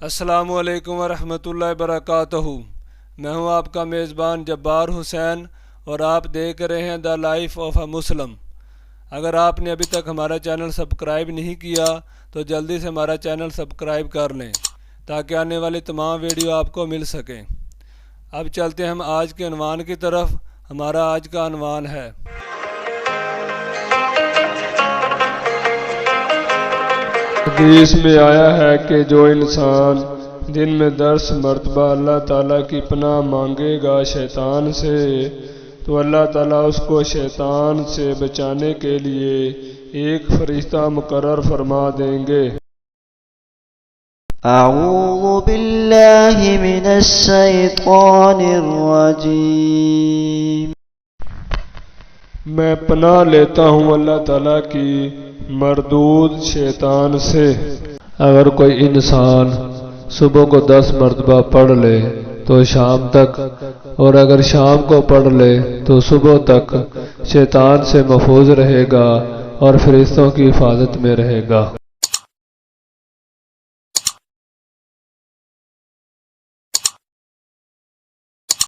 السلام علیکم ورحمۃ اللہ وبرکاتہ۔ میں ہوں آپ کا میزبان جبار حسین اور آپ دیکھ رہے ہیں دا لائف آف اے مسلم۔ اگر آپ نے ابھی تک ہمارا چینل سبسکرائب نہیں کیا تو جلدی سے ہمارا چینل سبسکرائب کر لیں تاکہ آنے والی تمام ویڈیو آپ کو مل سکیں۔ اب چلتے ہیں ہم آج کے عنوان کی طرف۔ ہمارا آج کا عنوان ہے حدیث میں آیا ہے کہ جو انسان دن میں 10 مرتبہ اللہ تعالیٰ کی پناہ مانگے گا شیطان سے تو اللہ تعالیٰ اس کو شیطان سے بچانے کے لیے ایک فرشتہ مقرر فرما دیں گے۔ اعوذ باللہ من الشیطان الرجیم۔ میں پناہ لیتا ہوں اللہ تعالیٰ کی مردود شیطان سے۔ اگر کوئی انسان صبح کو 10 مرتبہ پڑھ لے تو شام تک، اور اگر شام کو پڑھ لے تو صبح تک شیطان سے محفوظ رہے گا اور فرشتوں کی حفاظت میں رہے گا۔